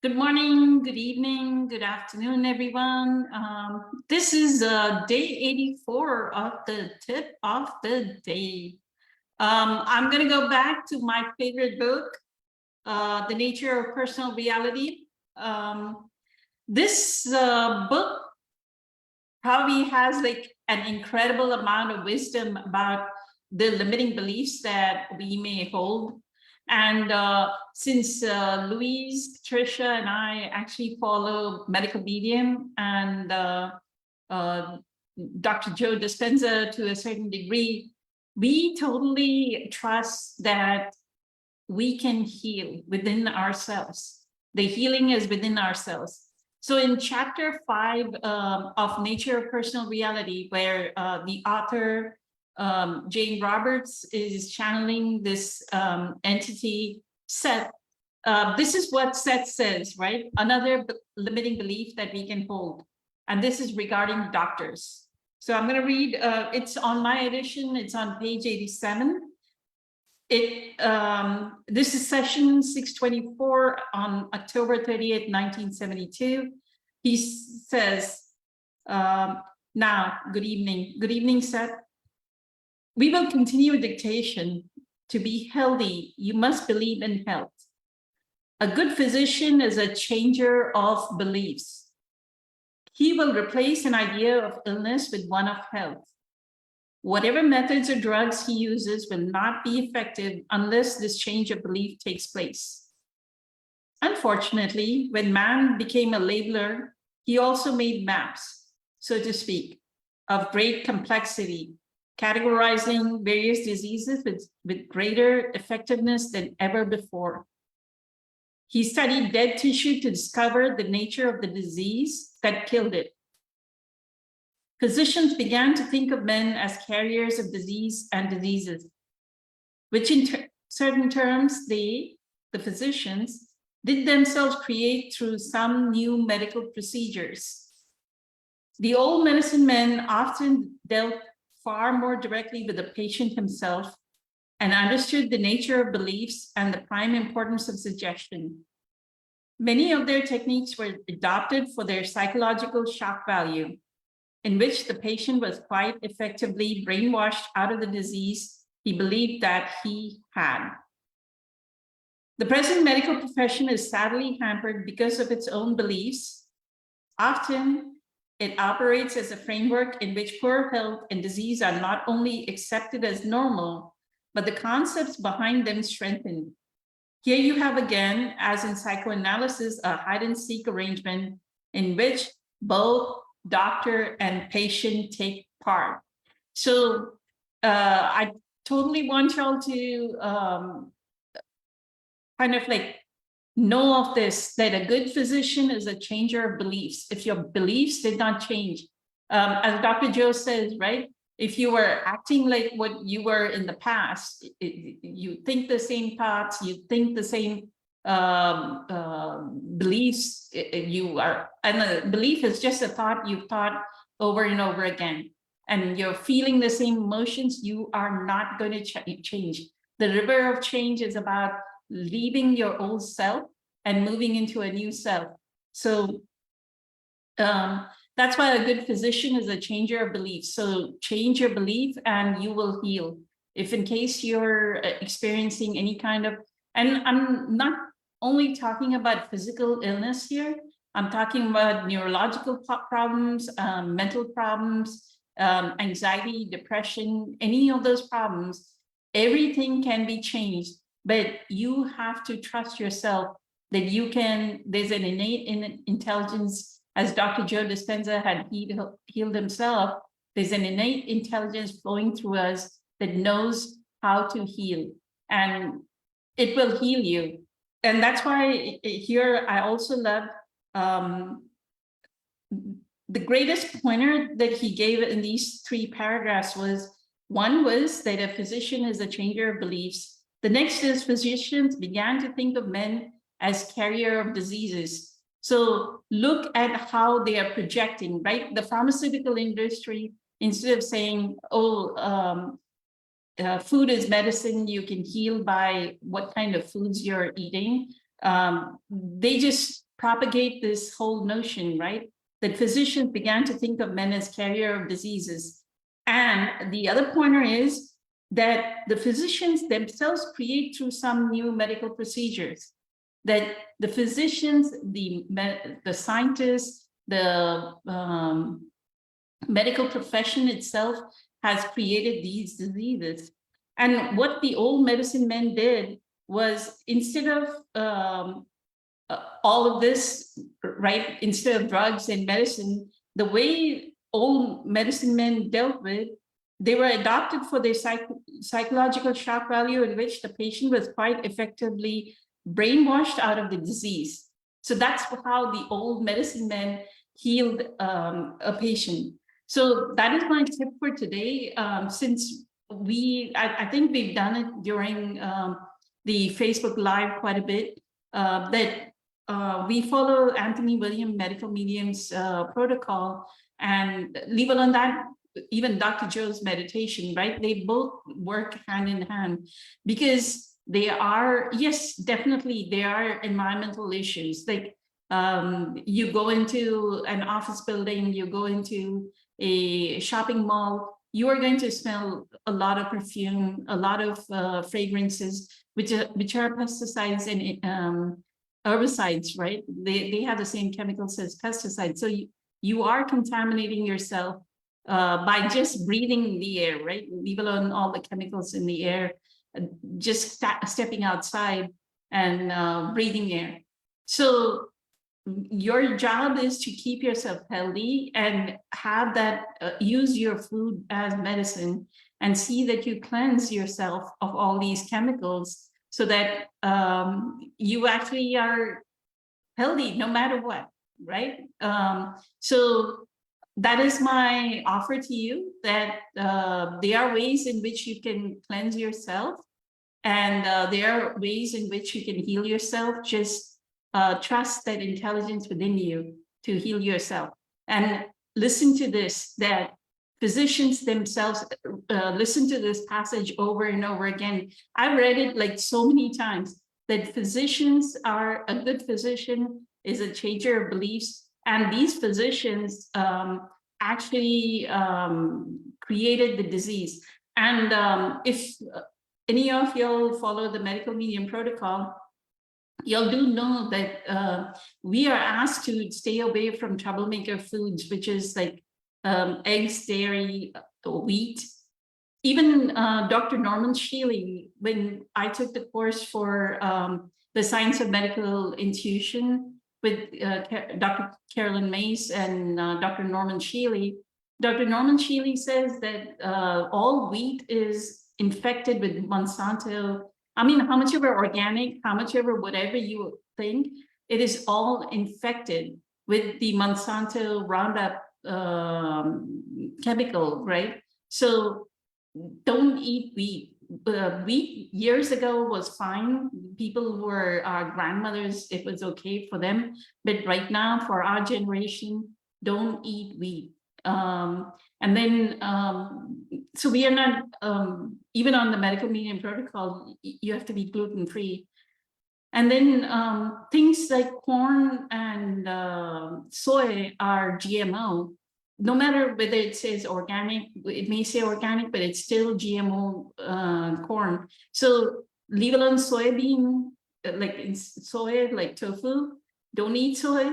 Good morning, good evening, good afternoon, everyone. This is day 84 of the tip of the day. I'm going to go back to my favorite book, The Nature of Personal Reality. This book probably has like an incredible amount of wisdom about the limiting beliefs that we may hold. And since Louise, Patricia, and I actually follow Medical Medium and uh, Dr. Joe Dispenza to a certain degree, we totally trust that we can heal within ourselves. The healing is within ourselves. So in chapter 5 of Nature of Personal Reality, where the author Jane Roberts is channeling this entity, Seth, this is what Seth says, right? Another limiting belief that we can hold. And this is regarding doctors. So I'm going to read, it's on my edition, it's on page 87. This is session 624 on October 30th, 1972. He says, now, good evening. Good evening, Seth. We will continue dictation. To be healthy, you must believe in health. A good physician is a changer of beliefs. He will replace an idea of illness with one of health. Whatever methods or drugs he uses will not be effective unless this change of belief takes place. Unfortunately, when man became a labeler, he also made maps, so to speak, of great complexity, categorizing various diseases with greater effectiveness than ever before. He studied dead tissue to discover the nature of the disease that killed it. Physicians began to think of men as carriers of disease and diseases, which in certain terms the physicians, did themselves create through some new medical procedures. The old medicine men often dealt far more directly with the patient himself and understood the nature of beliefs and the prime importance of suggestion. Many of their techniques were adopted for their psychological shock value, in which the patient was quite effectively brainwashed out of the disease he believed that he had. The present medical profession is sadly hampered because of its own beliefs. Often, it operates as a framework in which poor health and disease are not only accepted as normal, but the concepts behind them strengthened. Here you have again, as in psychoanalysis, a hide-and-seek arrangement in which both doctor and patient take part. So I totally want y'all to kind of like know of this, that a good physician is a changer of beliefs. If your beliefs did not change, as Dr. Joe says, right? If you were acting like what you were in the past, you think the same thoughts, you think the same beliefs, you are, and a belief is just a thought you've thought over and over again, and you're feeling the same emotions, you are not going to change. The river of change is about leaving your old self and moving into a new self. So that's why a good physician is a changer of beliefs. So change your belief and you will heal. If in case you're experiencing any kind of, and I'm not only talking about physical illness here, I'm talking about neurological problems, mental problems, anxiety, depression, any of those problems, everything can be changed, but you have to trust yourself that you can, there's an innate intelligence, as Dr. Joe Dispenza had healed himself, there's an innate intelligence flowing through us that knows how to heal, and it will heal you. And that's why here I also love the greatest pointer that he gave in these 3 paragraphs was, one was that a physician is a changer of beliefs. The next is physicians began to think of men as carrier of diseases. So look at how they are projecting, right? The pharmaceutical industry, instead of saying, oh, food is medicine, you can heal by what kind of foods you're eating, they just propagate this whole notion, right? That physicians began to think of men as carrier of diseases. And the other pointer is that the physicians themselves create through some new medical procedures, that the physicians, the scientists, the medical profession itself has created these diseases. And what the old medicine men did was, instead of all of this, right, instead of drugs and medicine, the way old medicine men dealt with, they were adopted for their psychological shock value, in which the patient was quite effectively brainwashed out of the disease. So that's how the old medicine men healed a patient. So that is my tip for today. Since I think we've done it during the Facebook Live quite a bit, that we follow Anthony William Medical Medium's protocol, and leave alone that, even Dr. Joe's meditation, right? They both work hand in hand, because they are, yes, definitely there are environmental issues. Like you go into an office building, you go into a shopping mall, you are going to smell a lot of perfume, a lot of fragrances, which are pesticides and herbicides, right? They have the same chemicals as pesticides. So you are contaminating yourself by just breathing the air, right? Leave alone all the chemicals in the air, just stepping outside and breathing air. So your job is to keep yourself healthy and have that, use your food as medicine, and see that you cleanse yourself of all these chemicals, so that you actually are healthy no matter what, right? So that is my offer to you, that there are ways in which you can cleanse yourself, and there are ways in which you can heal yourself. Just trust that intelligence within you to heal yourself. And listen to this, that physicians themselves, listen to this passage over and over again. I've read it like so many times, that physicians are, a good physician is a changer of beliefs. And these physicians actually created the disease. And if any of y'all follow the medical medium protocol, you'll do know that we are asked to stay away from troublemaker foods, which is like eggs, dairy, wheat. Even Dr. Norman Shealy, when I took the course for the Science of Medical Intuition with Dr. Carolyn Mace and Dr. Norman Shealy, Dr. Norman Shealy says that all wheat is infected with Monsanto. I mean, how much ever organic, how much ever whatever you think, it is all infected with the Monsanto Roundup chemical, right? So don't eat wheat. Wheat years ago was fine. People who were our grandmothers, it was okay for them. But right now, for our generation, don't eat wheat. And then, so we are not, even on the medical medium protocol, you have to be gluten-free. And then things like corn and soy are GMO. No matter whether it says organic, it may say organic, but it's still GMO corn. So leave alone soybean, like soy, like tofu, don't eat soy.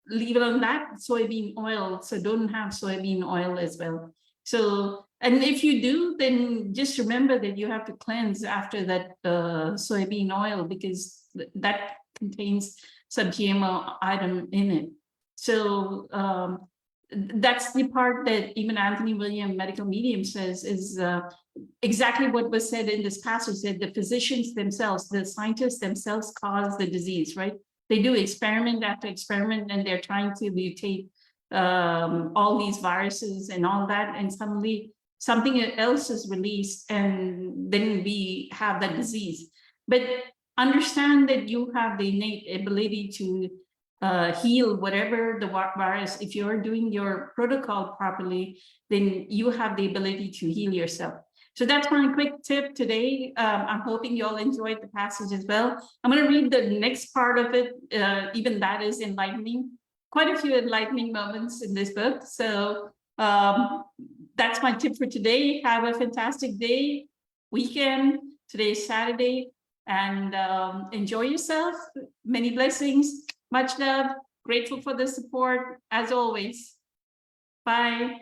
Leave alone that soybean oil, so don't have soybean oil as well. So, and if you do, then just remember that you have to cleanse after that soybean oil, because that contains some GMO item in it. So that's the part that even Anthony William Medical Medium says is exactly what was said in this passage, that the physicians themselves, the scientists themselves cause the disease, right? They do experiment after experiment, and they're trying to mutate all these viruses and all that, and suddenly something else is released, and then we have that disease. But understand that you have the innate ability to heal whatever the virus. If you're doing your protocol properly, then you have the ability to heal yourself. So that's my quick tip today. I'm hoping you all enjoyed the passage as well. I'm going to read the next part of it. Even that is enlightening. Quite a few enlightening moments in this book. So that's my tip for today. Have a fantastic day, weekend. Today is Saturday, and enjoy yourself. Many blessings. Much love. Grateful for the support as always. Bye.